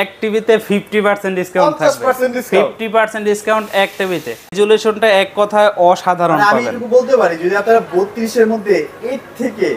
এক টিভিতে 50% ডিসকাউন্ট থাকবে। 50% ডিসকাউন্ট এক টিভিতে। রেজুলেশনটা এক কথায় অসাধারণ আমি পাবেন। একটু বলতে পারি যদি আপনারা 32 এর মধ্যে এর থেকে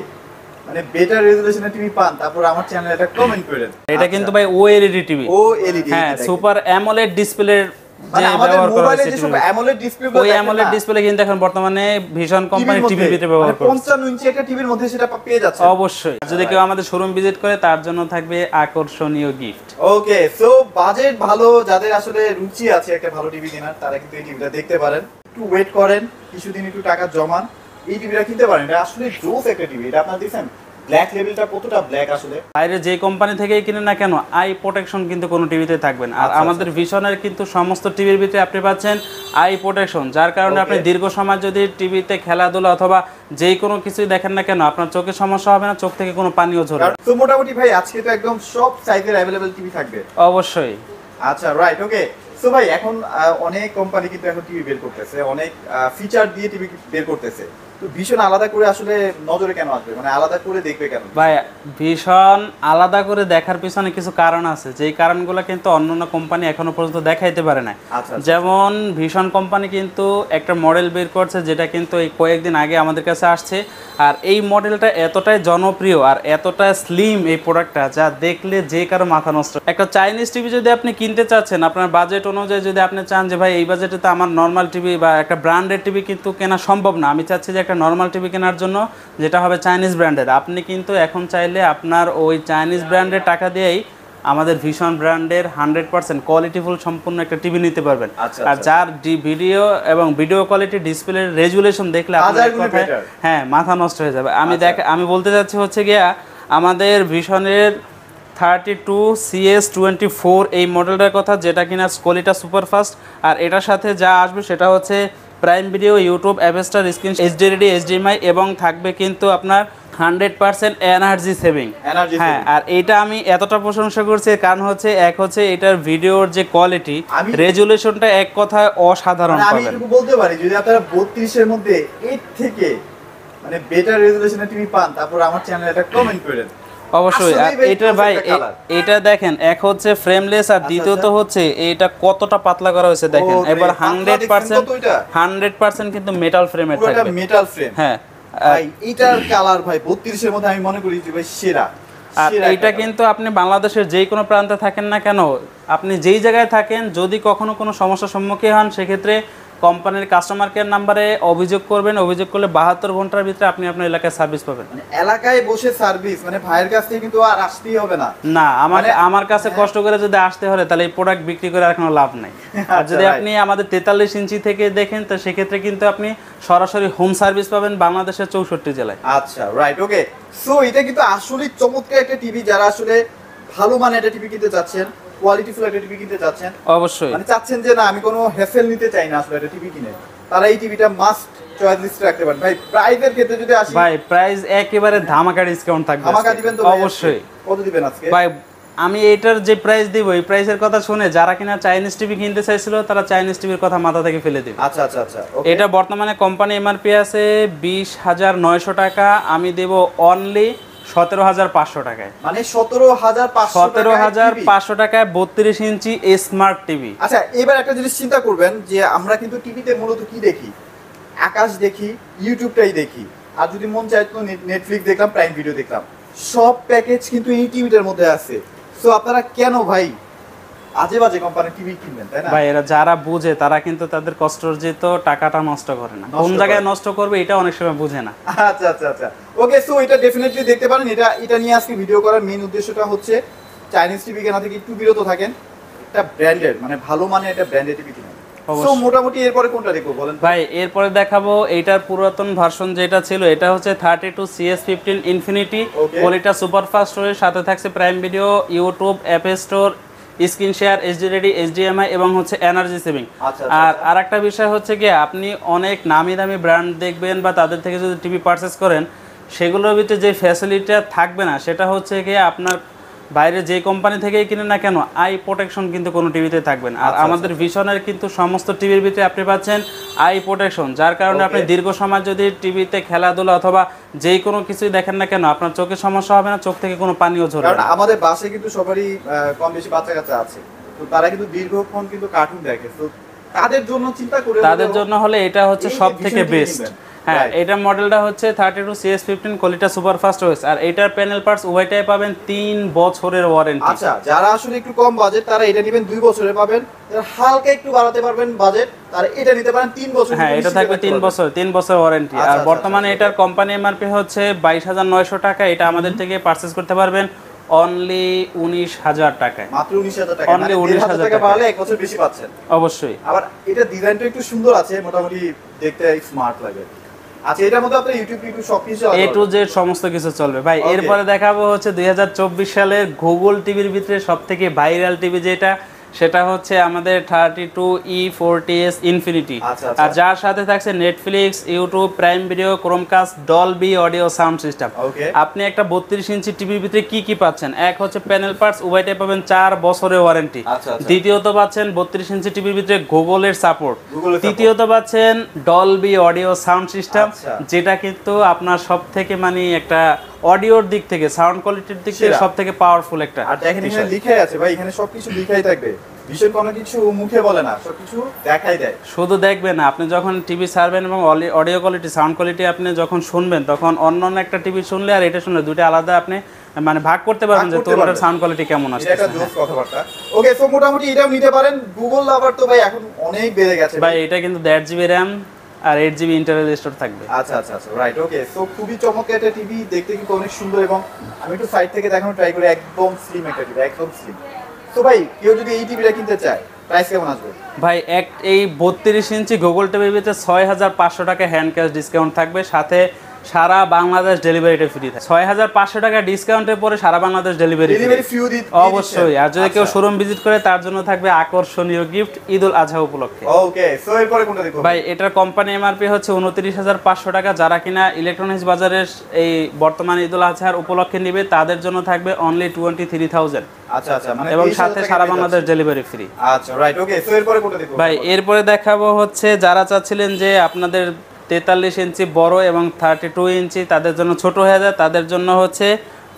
মানে বেটার রেজুলেশনের টিভি পান তারপর আমার চ্যানেলে একটা কমেন্ট করেন। এটা কিন্তু ভাই ওএলইডি টিভি। ওএলইডি হ্যাঁ, সুপার অ্যামোলেড ডিসপ্লের মানে আমাদের মোবাইলে যে সব অ্যামোলেড ডিসপ্লেগুলো ওই অ্যামোলেড ডিসপ্লে কিন্তু এখন বর্তমানে ভিশন কোম্পানি টিভির ভিতরে ব্যবহার করছে। 55 ইঞ্চি একটা টিভির মধ্যে সেটা পেয়ে যাচ্ছে। অবশ্যই যদি কেউ আমাদের শোরুম ভিজিট করে তার জন্য থাকবে আকর্ষণীয় গিফট। ওকে, সো বাজেট ভালো যাদের আসলে রুচি আছে একটা ভালো টিভি কেনার তারা কিন্তু এই টিভিটা দেখতে পারেন। একটু ওয়েট করেন, কিছুদিন একটু টাকা জমান, এই টিভিটা কিনতে পারেন। এটা আসলে জোস একটা টিভি। এটা আপনারা দেখছেন ব্ল্যাক লেভেলটা কতটা ব্ল্যাক আসলে। বাইরে যে কোম্পানি থেকেই কিনেন না কেন আই প্রোটেকশন কিন্তু কোনো টিভিতে থাকবে না। আর আমাদের ভিশনের কিন্তু সমস্ত টিভির ভিতরে আপনি পাচ্ছেন আই প্রোটেকশন, যার কারণে আপনি দীর্ঘ সময় যদি টিভিতে খেলাধুলা অথবা যেই কোনো কিছুই দেখেন না কেন আপনার চোখে সমস্যা হবে না, চোখ থেকে কোনো পানিও ঝরবে না। তো মোটামুটি ভাই আজকে তো একদম সব সাইজের अवेलेबल টিভি থাকবে। অবশ্যই। আচ্ছা, রাইট, ওকে। সো ভাই এখন অনেক কোম্পানি কিন্তু এখন টিভি বের করতেছে, অনেক ফিচার দিয়ে টিভি বের করতেছে। তো ভীষণ আলাদা করে আসলে নজরে কেন আসবে, মানে আলাদা করে দেখবে কেন ভাই? ভীষণ আলাদা করে দেখার পিছনে কিছু কারণ আছে, যেই কারণগুলো কিন্তু অন্যান্য কোম্পানি এখনো পর্যন্ত দেখাইতে পারে না। যেমন ভীষণ কোম্পানি কিন্তু একটা মডেল বের করছে যেটা কিন্তু এই কয়েকদিন আগে আমাদের কাছে আসছে, আর এই মডেলটা এতটাই জনপ্রিয় আর এতটা স্লিম এই প্রোডাক্টটা যা দেখলে যে কারো মাথা নষ্ট। একটা চাইনিজ টিভি যদি আপনি কিনতে চাচ্ছেন আপনার বাজেট অনুযায়ী, যদি আপনি চান যে ভাই এই বাজেটে তো আমার নর্মাল টিভি বা একটা ব্র্যান্ডেড টিভি কিন্তু কেনা সম্ভব না, আমি চাচ্ছি যে একটা নর্মাল টিভি কেনার জন্য যেটা হবে চাইনিজ ব্র্যান্ডের, আপনি কিন্তু এখন চাইলে আপনার ওই চাইনিজ ব্র্যান্ডের টাকা দিয়েই আমাদের ভীষণ ব্র্যান্ডের 100% কোয়ালিটিফুল সম্পূর্ণ একটা টিভি নিতে পারবেন। আর যার ভিডিও এবং ভিডিও কোয়ালিটি ডিসপ্লের রেজুলেশন দেখলে আপনার কথায় হ্যাঁ মাথা নষ্ট হয়ে যাবে। আমি বলতে চাচ্ছি হচ্ছে গিয়া আমাদের ভীষণের 32CS24 এই মডেলটার কথা, যেটা কিনা কোয়ালিটি সুপারফাস্ট, আর এটার সাথে যা আসবে সেটা হচ্ছে প্রাইম ভিডিও, ইউটিউব, অ্যাপস্টার, স্ক্রিন, এইচডি, এইচডিএমআই এবং থাকবে কিন্তু আপনার 100% এনার্জি সেভিং। হ্যাঁ, আর এইটা আমি এতটা প্রশংসা করছি কারণ হচ্ছে এক হচ্ছে এটার ভিডিওর যে কোয়ালিটি, রেজুলেশনটা এক কথায় অসাধারণ পাবেন। আমি বলতে পারি যদি আপনারা 32 এর মধ্যে এর থেকে মানে বেটার রেজুলেশনের টিভি পান তারপর আমার চ্যানেলে একটা কমেন্ট করেন। অবশ্যই। আর এটা ভাই এটা দেখেন, এক হচ্ছে ফ্রেমলেস আর দ্বিতীয়ত হচ্ছে এটা কতটা পাতলা করা হয়েছে দেখেন। এবার 100% কিন্তু মেটাল ফ্রেমের থাকবে। পুরোটা মেটাল ফ্রেম। হ্যাঁ ভাই এটার কালার ভাই 32 এর মধ্যে আমি মনে করি যে ভাই সেরা। আর এটা কিন্তু আপনি বাংলাদেশের যেই কোনো প্রান্তে থাকেন না কেন, আপনি যেই জায়গায় থাকেন যদি কখনো কোনো সমস্যার সম্মুখীন হন সেক্ষেত্রে কোম্পানির কাস্টমার কেয়ার নাম্বারে অভিযোগ করবেন। অভিযোগ করলে 72 ঘন্টার ভিতরে আপনি আপনার এলাকায় সার্ভিস পাবেন। মানে এলাকায় বসে সার্ভিস, মানে ভাইয়ের কাছ থেকে কিন্তু আর আসতেই হবে না। না, আমার কাছে কষ্ট করে যদি আসতে হয় তাহলে এই প্রোডাক্ট বিক্রি করে আর কোনো লাভ নাই। আর যদি আপনি আমাদের 43 ইঞ্চি থেকে দেখেন তো সেক্ষেত্রে কিন্তু আপনি সরাসরি হোম সার্ভিস পাবেন বাংলাদেশের 64 জেলায়। আচ্ছা, রাইট, ওকে। সো এটা কিন্তু আসলে চমৎকার একটা টিভি। যারা আসলে ভালো মানের একটা টিভি কিনতে চাচ্ছেন, কোয়ালিটিফুল একটা টিভি কিনতে চাচ্ছেন, অবশ্যই মানে চাচ্ছেন যে না আমি কোনো হ্যাসেল নিতে চাই না আসলে একটা টিভি কিনে, তারা এই টিভিটা মাস্ট চয়েস লিস্টে রাখতে পারেন। ভাই প্রাইসের ক্ষেত্রে যদি আসি, ভাই প্রাইস একেবারে ধামাকা ডিসকাউন্ট থাকবে। ধামাকা দিবেন তো? অবশ্যই। কত দিবেন আজকে? ভাই আমি এটার যে প্রাইস দিব এই প্রাইসের কথা শুনে যারা কিনা চাইনিজ টিভি কিনতে চাইছিল তারা চাইনিজ টিভির কথা মাথা থেকে ফেলে দিবে। আচ্ছা আচ্ছা আচ্ছা, এটা বর্তমানে কোম্পানি এমআরপি আছে 20,900 টাকা, আমি দেব অনলি 17,500 টাকায়। মানে 17,500 টাকায় 32 ইঞ্চি স্মার্ট টিভি। আচ্ছা, এবার একটা জিনিস চিন্তা করবেন যে আমরা কিন্তু টিভিতে মূলত কি দেখি? আকাশ দেখি, ইউটিউবটাই দেখি, আর যদি মন চায় তো নেটফ্লিক্স দেখলাম, প্রাইম ভিডিও দেখলাম, সব প্যাকেজ কিন্তু এই টিভিটার মধ্যে আছে। সো আপনারা কেন ভাই আজে বাজে কোম্পানির টিভি কিনবেন, তাই না? ভাই এরা যারা বুঝে তারা কিন্তু তাদের কষ্টার্জিত টাকাটা নষ্ট করে না, কোন জায়গায় নষ্ট করবে এটা অনেক সময় বুঝে না। আচ্ছা আচ্ছা আচ্ছা, ওকে। সো এটা ডেফিনেটলি দেখতে পারেন। এটা নিয়ে আজকে ভিডিও করার মেইন উদ্দেশ্যটা হচ্ছে চাইনিজ টিভি কেনা থেকে একটু বিরত থাকেন, একটা ব্র্যান্ডেড মানে ভালো মানের একটা ব্র্যান্ডেড টিভি কিনুন। সো মোটামুটি এরপরে কোনটা দেখবো বলেন ভাই? এরপরে দেখাবো এইটার পুরাতন ভার্সন যেটা ছিল, এটা হচ্ছে 32CS15 ইনফিনিটি, কোয়ালিটি সুপারফাস্ট এর সাথে থাকছে prime video, YouTube, app store, screen share, HD, HDMI এবং হচ্ছে এনার্জি সেভিং। আর আরেকটা বিষয় হচ্ছে কি, আপনি অনেক নামি দামি ব্র্যান্ড দেখবেন বা তাদের থেকে যদি টিভি পারচেস করেন সেগুলোর ভিতরে যে ফ্যাসিলিটিটা থাকবে না সেটা হচ্ছে কি আপনার বাইরে যে কোম্পানি থেকেই কিনে না কেন আই প্রোটেকশন কিন্তু কোনো টিভিতে থাকবে না। আর আমাদের ভিশনের কিন্তু সমস্ত টিভির ভিতরে আপনি পাচ্ছেন আই প্রোটেকশন, যার কারণে আপনি দীর্ঘ সময় যদি টিভিতে খেলাধুলা অথবা যে কোনো কিছুই দেখেন না কেন আপনার চোখের সমস্যা হবে না, চোখ থেকে কোনো পানিও ঝরবে কারণ না। আমাদের বাসায় কিন্তু সবারই কম বেশি বাচ্চা কাচ্চা আছে, তো তারা কিন্তু দীর্ঘক্ষণ কিন্তু কার্টুন দেখে, তো তাদের জন্য চিন্তা করে তাদের জন্য হলে এটা হচ্ছে সব থেকে বেস্ট। হ্যাঁ, এটা মডেলটা হচ্ছে 32CS15 কোয়ালিটা সুপারফাস্ট ওএস, আর এটার প্যানেল পার্টস উভয়টাই পাবেন 3 বছরের ওয়ারেন্টি। আচ্ছা, যারা আসলে একটু কম বাজেট তারা এটা নেবেন 2 বছরের পাবেন, যারা হালকা একটু বাড়াতে পারবেন বাজেট তারা এটা নিতে পারেন 3 বছর। হ্যাঁ, এটা থাকবে 3 বছর ওয়ারেন্টি। আর বর্তমানে এটার কোম্পানি এমআরপি হচ্ছে 22,900 টাকা। এটা আমাদের থেকে পারচেজ করতে পারবেন অনলি 19,000 টাকায়, মাত্র 19,000 টাকা। অনলি 19,000 টাকা বাড়ালে 1 বছর বেশি পাচ্ছেন অবশ্যই। আবার এটা ডিজাইনটা একটু সুন্দর আছে, মোটামুটি দেখতে স্মার্ট লাগে। আচ্ছা, এটার মধ্যে আপনার ইউটিউব সবকিছু এ টু জেড সমস্ত কিছু চলবে ভাই। এরপরে দেখাবো হচ্ছে 2024 সালের গুগল টিভির ভিতরে সবথেকে ভাইরাল টিভি যেটা, সেটা হচ্ছে আমাদের 32E40s ইনফিনিটি। আর যার সাথে থাকছে Netflix, YouTube, prime video, Chromecast, Dolby audio sound system. আপনি একটা 32 ইঞ্চি টিভির ভিতরে কি কি পাচ্ছেন? এক হচ্ছে প্যানেল পার্টস, উভয়টাই পাবেন 4 বছরের ওয়ারেন্টি। দ্বিতীয়ত পাচ্ছেন 32 ইঞ্চি টিভির ভিতরে গুগলের সাপোর্ট। তৃতীয়ত পাচ্ছেন ডলবি অডিও সাউন্ড সিস্টেম, যেটা কিন্তু আপনার সব থেকে মানে একটা অডিওর দিক থেকে, সাউন্ড কোয়ালিটির দিক থেকে সব থেকে পাওয়ারফুল একটা। আর দেখেন এখানে লেখাই আছে ভাই, এখানে সবকিছু লেখাই থাকবে, বিশেষ কোনো কিছু মুখে বলে না, সবকিছু দেখাই দেয়। শুধু দেখবেন না, আপনি যখন টিভি ছাড়বেন এবং অডিও কোয়ালিটি, সাউন্ড কোয়ালিটি আপনি যখন শুনবেন, তখন অন্য একটা টিভি শুনলে আর এটা শুনলে দুটো আলাদা আপনি মানে ভাগ করতে পারবেন যে তোমার সাউন্ড কোয়ালিটি কেমন আসছে। এটা জোস কথাবার্তা। ওকে, সো মোটামুটি এটাও নিতে পারেন। গুগল লাভার তো ভাই এখন অনেক বেড়ে গেছে ভাই। এটা কিন্তু 1.5 GB RAM আর 8 GB ইন্টারনাল স্টোর থাকবে। আচ্ছা আচ্ছা আচ্ছা, রাইট। ওকে, সো খুবই চমৎকার একটা টিভি, দেখতে কিন্তু অনেক সুন্দর, এবং আমি একটু সাইড থেকে দেখানো ট্রাই করি। একদম স্লিম একটা টিভি, একদম স্লিম। তো ভাই, কেউ যদি এই টিভিটা কিনতে চায় প্রাইস কেমন আসবে? ভাই এই 32 ইঞ্চি গুগল টিভির ভিতরে 6,500 টাকা হ্যান্ড ক্যাশ ডিসকাউন্ট থাকবে, সাথে সারা বাংলাদেশ ডেলিভারিটা ফ্রি থাকে। 6,500 টাকা ডিসকাউন্টের পরে সারা বাংলাদেশ ডেলিভারি ফ্রি অবশ্যই। আর যদি কেউ শোরুম ভিজিট করে তার জন্য থাকবে আকর্ষণীয় গিফট ঈদ উল আজহা উপলক্ষে। ওকে, সো এরপরে কোনটা দেখব ভাই? এটার কোম্পানি এমআরপি হচ্ছে 29,500 টাকা। যারা কিনা ইলেকট্রনিক্স বাজারের এই বর্তমানে ঈদ উল আজহার উপলক্ষে নেবে তাদের জন্য থাকবে অনলি 23,000। আচ্ছা আচ্ছা, মানে এবং সাথে সারা বাংলাদেশ ডেলিভারি ফ্রি। আচ্ছা, রাইট। ওকে, সো এরপরে কোনটা দেখব ভাই? এরপরে দেখাবো হচ্ছে যারা চাচ্ছিলেন যে আপনাদের 43 ইঞ্চি বড় এবং 32 ইঞ্চি তাদের জন্য ছোট হয়ে যায়, তাদের জন্য হচ্ছে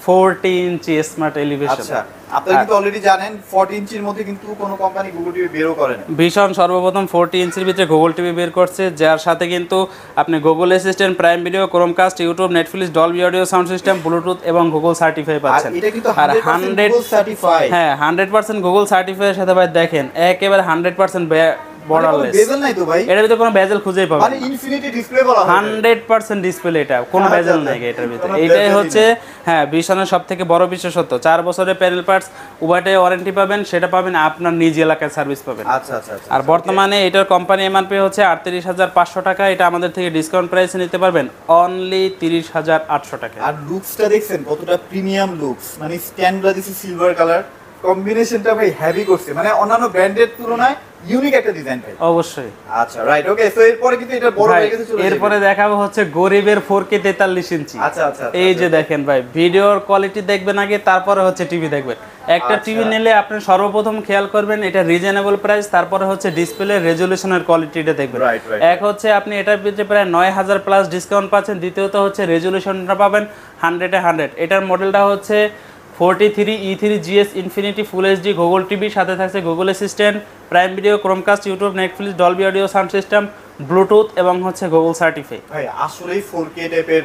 40 ইঞ্চি স্মার্ট এলিভেশন। আচ্ছা, আপনারা কিন্তু অলরেডি জানেন 40 ইঞ্চির মধ্যে কিন্তু কোনো কোম্পানি গুগল টিভি বেরও করে না। ভীষণ সর্বপ্রথম 40 ইঞ্চির ভিতরে গুগল টিভি বের করছে, যার সাথে কিন্তু আপনি Google assistant, prime video, Chromecast, YouTube, Netflix, Dolby audio sound system, Bluetooth এবং গুগল সার্টিফাই পাচ্ছেন। আর এটা কিন্তু 100% গুগল সার্টিফাই। হ্যাঁ, 100% গুগল সার্টিফাইয়ের সাথে ভাই দেখেন একেবারে 100% বর্ডারলেস। বেজেল নাই তো ভাই? এটার ভিতরে কোনো বেজেল খুঁজেই পাবেন না। মানে ইনফিনিটি ডিসপ্লে বলা হয়। 100% ডিসপ্লে, এটা কোনো বেজেল নাই এটার ভিতরে। এটাই হচ্ছে হ্যাঁ ভিশনের সবথেকে বড় বিশেষত্ব। 4 বছরের প্যানেল পার্টস উভয়টাই ওয়ারেন্টি পাবেন, সেটা পাবেন আপনার নিজ এলাকায় সার্ভিস পাবেন। আচ্ছা আচ্ছা আচ্ছা। আর বর্তমানে এটার কোম্পানি এমআরপি হচ্ছে 38,500 টাকা। এটা আমাদের থেকে ডিসকাউন্ট প্রাইসে নিতে পারবেন অনলি 30,800 টাকা। আর লুকসটা দেখছেন কতটা প্রিমিয়াম লুকস, মানে স্ট্যান্ডগুলো দিছে সিলভার কালার, কম্বিনেশনটা ভাই হেভি করছে, মানে অন্যান্য ব্র্যান্ডের তুলনায় ইউনিক একটা ডিজাইন ভাই। অবশ্যই। আচ্ছা, রাইট। ওকে, সো এরপরে কিন্তু এটা বড় হয়ে গেছে। এরপরে দেখাবো হচ্ছে গরিবের 4K 43 ইঞ্চি। আচ্ছা আচ্ছা, এই যে দেখেন ভাই, ভিডিওর কোয়ালিটি দেখবেন আগে, তারপরে হচ্ছে টিভি দেখবেন। একটা টিভি নিলে আপনি সর্বপ্রথম খেয়াল করবেন এটা রিজনেবল প্রাইস, তারপরে হচ্ছে ডিসপ্লে রেজলিউশনের কোয়ালিটিটা দেখবেন। এক হচ্ছে আপনি এটার ভিতরে প্রায় 9,000 প্লাস ডিসকাউন্ট পাচ্ছেন, দ্বিতীয়ত হচ্ছে রেজলিউশনটা পাবেন 100-এ 100। এটার মডেলটা হচ্ছে 43E3GS infinity full HD Google TV, সাথে থাকছে Google assistant, prime video, Chromecast, YouTube, Netflix, Dolby audio sound system, Bluetooth এবং হচ্ছে গুগল সার্টিফাই। ভাই আসলেই 4K টাইপের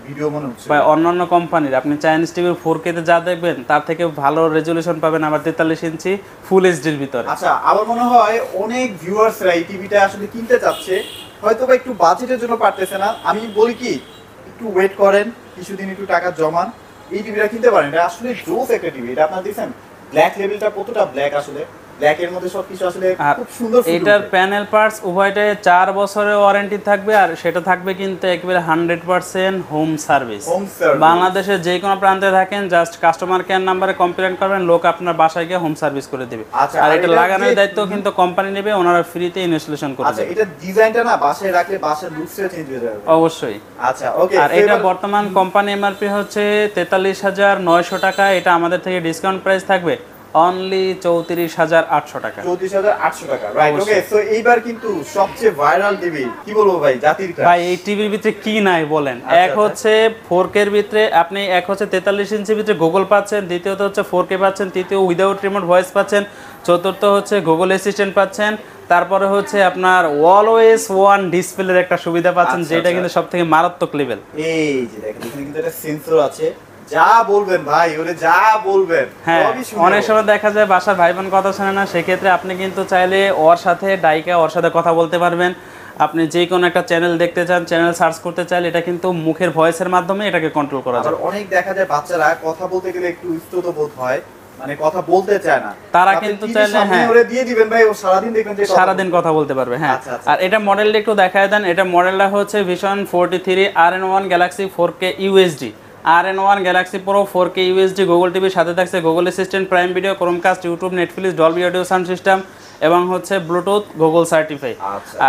ভিডিও মনে হচ্ছে ভাই। অন্যান্য কোম্পানির আপনি চাইনিজ টিভির 4K তে যা দেখবেন তার থেকে ভালো রেজলিউশন পাবেন আবার 43 ইঞ্চি ফুল এইচডির ভিতরে। আচ্ছা, আমার মনে হয় অনেক ভিউয়ার্সরা এই টিভিটা আসলে কিনতে চাচ্ছে, হয়তো বা একটু বাজেটের জন্য পারতেছে না। আমি বলি কি, একটু ওয়েট করেন, কিছুদিন একটু টাকা জমান, এই টিভিটা কিনতে পারেন। এটা আসলে জোস একটা টিভি। এটা আপনারা দেখছেন ব্ল্যাক লেভেলটা কতটা ব্ল্যাক, আসলে ব্ল্যাক এর মধ্যে সবকিছু আসলে আর খুব সুন্দর এটার প্যানেল পার্টস উভয়টাই 4 বছরের ওয়ারেন্টি থাকবে আর সেটা থাকবে কিন্তু একেবারে 100% হোম সার্ভিস। বাংলাদেশের যে কোনো প্রান্তে থাকেন জাস্ট কাস্টমার কেয়ার নম্বরে কমপ্লেইন করবেন, লোক আপনার বাসায় গিয়ে হোম সার্ভিস করে দিবে। আর এটা লাগানোর দায়িত্ব কিন্তু কোম্পানি নেবে, ওনারা ফ্রিতে ইনস্টলেশন করে দেবে। আচ্ছা এটা ডিজাইনটা না বাসায় রাখলে বাসার লুকসটা চেঞ্জ হয়ে যাবে অবশ্যই। আচ্ছা ওকে। আর এটা বর্তমান কোম্পানি এমআরপি হচ্ছে 43,900 টাকা, এটা আমাদের থেকে ডিসকাউন্ট প্রাইস থাকবে অনলি 34,800 টাকা। 34,800 টাকা, রাইট। ওকে সো এইবার কিন্তু সবচেয়ে ভাইরাল টিভি কি বলবো ভাই, জাতির কাজ ভাই। এই টিভির ভিতরে কি নাই বলেন? এক হচ্ছে 4K এর ভিতরে আপনি, এক হচ্ছে 43 ইঞ্চির ভিতরে গুগল পাচ্ছেন, দ্বিতীয়ত হচ্ছে 4K পাচ্ছেন, তৃতীয় উইদাউট রিমোট ভয়েস পাচ্ছেন, চতুর্থ হচ্ছে গুগল অ্যাসিস্ট্যান্ট পাচ্ছেন, তারপরে হচ্ছে আপনার অলওয়েজ ওয়ান ডিসপ্লের একটা সুবিধা পাচ্ছেন, যেটা কিন্তু সবথেকে মারাত্মক লেভেল। এই যে দেখেন এখানে কিন্তু একটা সেন্সর আছে, যা বলবেন ভাই ওরে যা বলবেন। হ্যাঁ অনেক সময় দেখা যায় বাসার ভাই বোন কথা শোনে না, সেক্ষেত্রে আপনি কিন্তু চাইলে ওর সাথে ডাইকা ওর সাথে কথা বলতে পারবেন। আপনি যে কোনো একটা চ্যানেল দেখতে চান, চ্যানেল সার্চ করতে চাইলে এটা কিন্তু মুখের ভয়েসের মাধ্যমে এটাকে কন্ট্রোল করা যায়। অনেক দেখা যায় বাচ্চারা কথা বলতে গেলে একটু ইস্তত বোধ হয়, মানে কথা বলতে চায় না, তারা কিন্তু চাইলে হ্যাঁ ওরে দিয়ে দিবেন ভাই, ও সারাদিন দেখবেন যে সারাদিন কথা বলতে পারবে। হ্যাঁ আর এটা মডেলটা একটু দেখায় দেন। এটা মডেলটা হচ্ছে vision 43 RN1 Galaxy 4K UHD, RN1 Galaxy pro 4K UHD, Google টিভির সাথে থাকছে Google assistant, prime video, Chromecast, YouTube, Netflix, Dolby audio sound system এবং হচ্ছে ব্লুটুথ গুগল সার্টিফাই।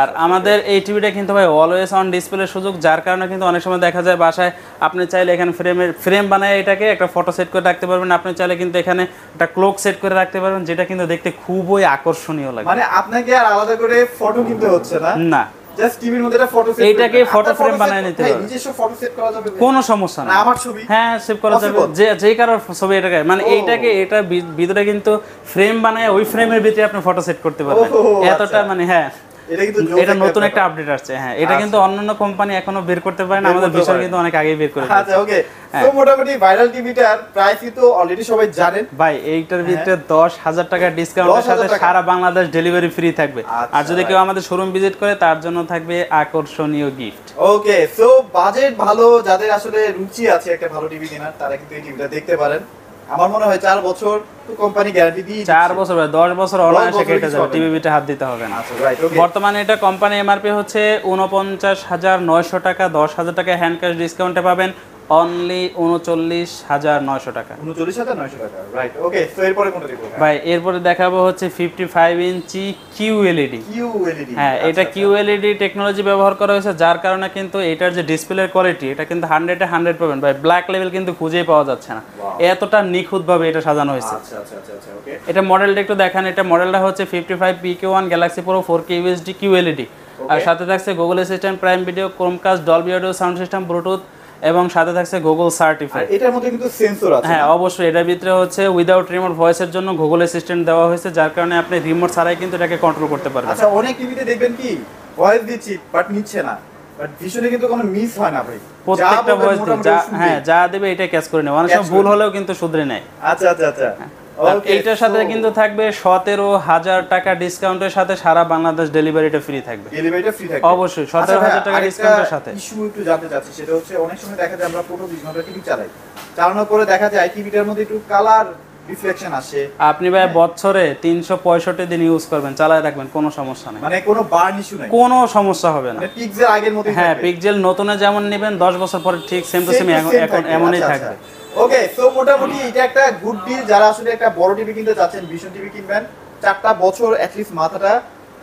আর আমাদের এই টিভিটা কিন্তু ভাই অলওয়েজ অন ডিসপ্লে সুযোগ, যার কারণে কিন্তু অনেক সময় দেখা যায় বাসায় আপনি চাইলে এখানে ফ্রেম বানায় এটাকে একটা ফটো সেট করে রাখতে পারবেন, আপনি চাইলে কিন্তু এখানে একটা ক্লক সেট করে রাখতে পারবেন, যেটা কিন্তু দেখতে খুবই আকর্ষণীয় লাগে। মানে আপনাকে আর আলাদা করে ফটো কিনতে হচ্ছে না, না জাস্ট টিভির মধ্যে একটা ফটো সেট, এইটাকে ফটো ফ্রেম বানায় নিতে হবে, নিজস্ব ফটো সেট করা যাবে, কোনো সমস্যা না। আমার ছবি হ্যাঁ সেভ করা যাবে, যে কারোর ছবি এটাকে মানে এইটাকে এটা ভিতরে কিন্তু ফ্রেম বানায় ওই ফ্রেমের ভিতরে আপনি ফটো সেট করতে পারবেন, এতটা মানে হ্যাঁ এটা নতুন একটা আপডেট আসছে। হ্যাঁ এটা কিন্তু অন্যান্য কোম্পানি এখনো বের করতে পারে না, আমাদের বিষয় কিন্তু অনেক আগেই বের করে দিয়েছে। আচ্ছা ওকে তো মোটামুটি ভাইরাল টিভিটার প্রাইস তো অলরেডি সবাই জানেন ভাই, এইটার ভিতরে 10,000 টাকা ডিসকাউন্টের সাথে সারা বাংলাদেশ ডেলিভারি ফ্রি থাকবে। আর যদি কেউ আমাদের শোরুম ভিজিট করে তার জন্য থাকবে আকর্ষণীয় গিফট। ওকে সো বাজেট ভালো, যাদের আসলে রুচি আছে একটা ভালো টিভি কেনার, তারা কিন্তু এই টিভিটা দেখতে পারেন। আমার মনে হয় 4 বছর তো কোম্পানি গ্যারান্টি দিয়ে 4 বছর ভাই 10 বছর অনায়াসে কেটে যাবে, টিভিতে হাত দিতে হবে না। আচ্ছা রাইট ওকে। বর্তমানে এটা কোম্পানি এমআরপি হচ্ছে 49,900 টাকা, 10,000 টাকা হ্যান্ড ক্যাশ ডিসকাউন্টে পাবেন অনলি 39,900 টাকা। 39,900 টাকা, রাইট ওকে। সো এরপরে কোনটা দেখব ভাই? এরপরে দেখাবো হচ্ছে 55 ইঞ্চি QLED। হ্যাঁ এটা QLED টেকনোলজি ব্যবহার করা হয়েছে, যার কারণে কিন্তু এটার যে ডিসপ্লের কোয়ালিটি এটা কিন্তু 100-এ 100 পাবেন ভাই, ব্ল্যাক লেভেল কিন্তু খুঁজেই পাওয়া যাচ্ছে না, এতটা নিখুঁতভাবে এটা সাজানো হয়েছে। আচ্ছা আচ্ছা আচ্ছা ওকে। এটা মডেলটা একটু দেখান। এটা মডেলটা হচ্ছে 55 PK1 Galaxy pro 4K UHD QLED, আর সাথে থাকছে Google assistant, prime video, Chromecast, Dolby audio sound system, Bluetooth এবং সাথে থাকছে গুগল সার্টিফাই। এটার মধ্যে কিন্তু সেন্সর আছে। হ্যাঁ অবশ্যই, এটার ভিতরে হচ্ছে উইদাউট রিমোট ভয়েসের জন্য গুগল অ্যাসিস্ট্যান্ট দেওয়া হয়েছে, যার কারণে আপনি রিমোট ছাড়াই কিন্তু এটাকে কন্ট্রোল করতে পারবেন। আচ্ছা অনেক টিভিতে দেখবেন কি ভয়েস দিচ্ছি বাট নিচ্ছে না, বাট ভিশনে কিন্তু কোনো মিস হয় না ভাই, প্রত্যেকটা ভয়েস যা দেবে এটা ক্যাচ করে নেয়, অনেক সময় ভুল হলেও কিন্তু শুধরে নেয়। আচ্ছা আচ্ছা আচ্ছা এইটার সাথে কিন্তু থাকবে 17,000 টাকা ডিসকাউন্টের সাথে সারা বাংলাদেশ ডেলিভারিটা ফ্রি থাকবে। ডেলিভারিটা ফ্রি থাকবে অবশ্যই 17,000 টাকা ডিসকাউন্টের সাথে। ইস্যু একটু জানতে চাচ্ছি, সেটা হচ্ছে অনেক সময় দেখা যায় আমরা 20 ঘন্টা টিভি চালাই, চালানোর পরে দেখা যায় টিভিটার মধ্যে একটু কালার রিফ্লেকশন আসে। আপনি ভাই বছরে 365 দিন ইউজ করবেন, চালায় রাখবেন, কোনো সমস্যা নেই, মানে কোনো বার্ন ইস্যু নাই, কোনো সমস্যা হবে না। মানে পিক্সেল আগের মতই থাকবে। হ্যাঁ পিক্সেল নতুনে যেমন নেবেন 10 বছর পরে ঠিক সেম টু সেম এখন এমনই থাকবে। ওকে সো মোটামুটি এটা একটা গুড ডিল, যারা আসলে একটা বড় টিভি কিনতে যাচ্ছেন, ভিশন টিভি কিনবেন, 4টা বছর এট লিস্ট মাথাটা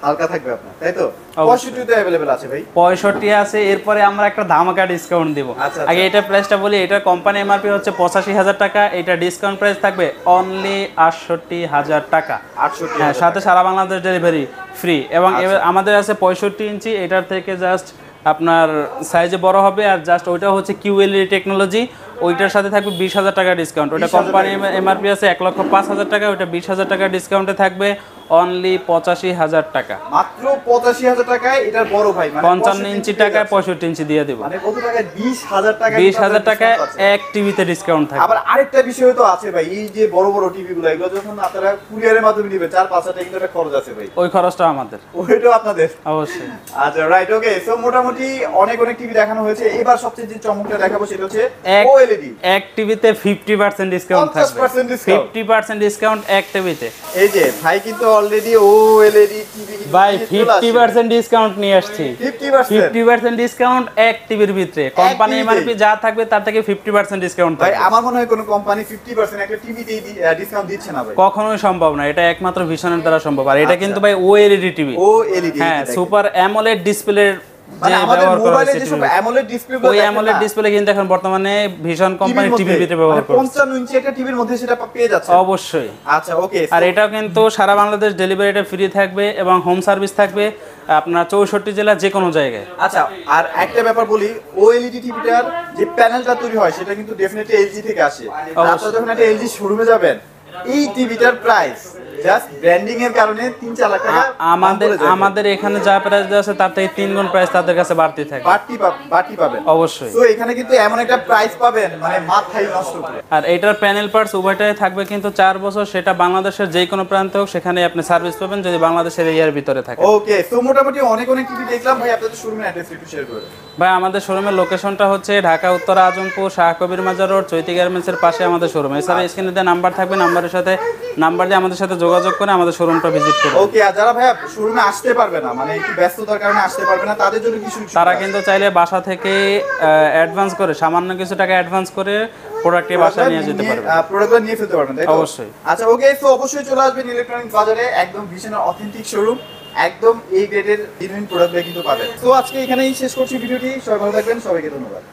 হালকা থাকবে আপনার, তাই তো? 65 তে अवेलेबल আছে ভাই, 65 আছে। এরপরে আমরা একটা ধামাকা ডিসকাউন্ট দেব। আগে এটা প্রাইসটা বলি, এটা কোম্পানি এমআরপি হচ্ছে 85,000 টাকা, এটা ডিসকাউন্ট প্রাইস থাকবে অনলি 68,000 টাকা। 68, হ্যাঁ সাথে সারা বাংলাদেশ ডেলিভারি ফ্রি। এবং আমাদের আছে 65 ইঞ্চি, এটার থেকে জাস্ট আপনার সাইজে বড় হবে, আর জাস্ট ওইটা হচ্ছে QLED টেকনোলজি, ওইটার সাথে থাকবে 20,000 টাকা ডিসকাউন্ট। ওইটা কোম্পানি এমআরপি আছে 1,05,000 টাকা, ওইটা 20,000 টাকা ডিসকাউন্টে থাকবে অনলি 85,000 টাকা। মাত্র 85,000 টাকায় এটার বড় ভাই, মানে 55 ইঞ্চি টাকায় 65 ইঞ্চি দিয়ে দিব। মানে কত টাকায়? 20,000 টাকা। 20,000 টাকায় এক টিভিতে ডিসকাউন্ট থাকবে। আবার আরেকটা বিষয় তো আছে ভাই, এই যে বড় বড় টিভি গুলো, এগুলো যখন আপনারা কুরিয়ারের মাধ্যমে নেবেন 4-5 টাকা কিন্তু একটা খরচ আছে ভাই। ওই খরচটা আমাদের। ওইটাও আপনাদের? অবশ্যই। আচ্ছা রাইট, ওকে। সো মোটামুটি অনেক টিভি দেখানো হয়েছে। এবার সবচেয়ে যে চমকটা দেখাবো সেটা হচ্ছে OLED। এক টিভিতে 50% ডিসকাউন্ট থাকবে। 50% ডিসকাউন্ট। 50% ডিসকাউন্ট এক টিভিতে। এই যে ভাই কিন্তু অলরেডি OLED টিভি ভাই 50% ডিসকাউন্ট নিয়ে আসছি। 50% ডিসকাউন্ট এক টিভির ভিতরে। কোম্পানি এমআরপি যা থাকবে তার থেকে 50% ডিসকাউন্ট ভাই থাকবে। আমার মনে হয় কোন কোম্পানি 50% একটা টিভিতে ডিসকাউন্ট দিচ্ছে না ভাই। কখনোই সম্ভব না, এটা একমাত্র ভিশনের দ্বারা সম্ভব। আর এটা কিন্তু ভাই OLED টিভি। OLED, হ্যাঁ, সুপার অ্যামোলেড ডিসপ্লের মানে যে আমাদের ব্যবহার করা মোবাইলে হয়েছে যে সব টিভি। অ্যামোলেড ডিসপ্লে ওই অ্যামোলেড ডিসপ্লে কিন্তু এখন বর্তমানে ভিশন কোম্পানি টিভির ভিতরে ব্যবহার করছে। 55 ইঞ্চি একটা টিভির মধ্যে সেটা পেয়ে যাচ্ছে। অবশ্যই। আচ্ছা ওকে। আর এটাও কিন্তু সারা বাংলাদেশ ডেলিভারিটা ফ্রি থাকবে এবং হোম সার্ভিস থাকবে আপনার 64 জেলা যে কোনো জায়গায়। আচ্ছা, আর একটা ব্যাপার বলি, OLED টিভিটার যে প্যানেলটা তৈরি হয় সেটা কিন্তু ডেফিনেটলি LG থেকে আসে। আপনারা যখন একটা LG শোরুমে যাবেন, এই টিভিটার প্রাইস জাস্ট ব্র্যান্ডিং এর কারণে 3-4 লাখ টাকা আমাদের এখানে যা প্রাইস আছে তার থেকে 3 গুণ প্রাইস তাদের কাছে বাড়তি থাকে। বাড়তি পাবেন অবশ্যই। তো এখানে কিন্তু এমন একটা প্রাইস পাবেন মানে মাথায় নষ্ট করে। আর এটার প্যানেল পার্টস উভয়টাই থাকবে কিন্তু 4 বছর, সেটা বাংলাদেশের যে কোনো প্রান্তে হোক সেখানে আপনি সার্ভিস পাবেন যদি বাংলাদেশের এরিয়ার ভিতরে থাকে। ওকে, সো মোটামুটি অনেক টিভি দেখলাম ভাই। আপনাদের শোরুমের অ্যাড্রেস একটু শেয়ার করুন ভাই। আমাদের শোরুমের লোকেশনটা হচ্ছে ঢাকা উত্তর আজমপুর শাহ কবির মাজার রোড, চৈতি গার্মেন্টসের পাশে আমাদের শোরুম। এছাড়া স্ক্রিনে দেওয়া নাম্বার থাকবে, নাম্বার দিয়ে আমাদের সাথে যোগাযোগ করে আমাদের শোরুমটা ভিজিট করুন। ওকে, আর যারা ভাই শোরুমে আসতে পারবে না, মানে একটু ব্যস্ততার কারণে আসতে পারবে না, তাদের জন্য কিছু তারা কিন্তু চাইলে বাসা থেকে অ্যাডভান্স করে, সামান্য কিছু টাকা অ্যাডভান্স করে প্রোডাক্টটি বাসায় নিয়ে যেতে পারবে। প্রোডাক্টগুলো নিয়ে ফেলতে পারবেন, তাই তো? অবশ্যই। আচ্ছা ওকে, তো অবশ্যই চলে আসবেন ইলেকট্রনিক্স বাজারে, একদম ভিশনের অথেন্টিক শোরুম, একদম এই গ্রেডের জেনুইন প্রোডাক্টগুলো কিন্তু পাবেন। তো আজকে এখানেই শেষ করছি ভিডিওটি। সবাই ভালো থাকবেন, সবাইকে ধন্যবাদ।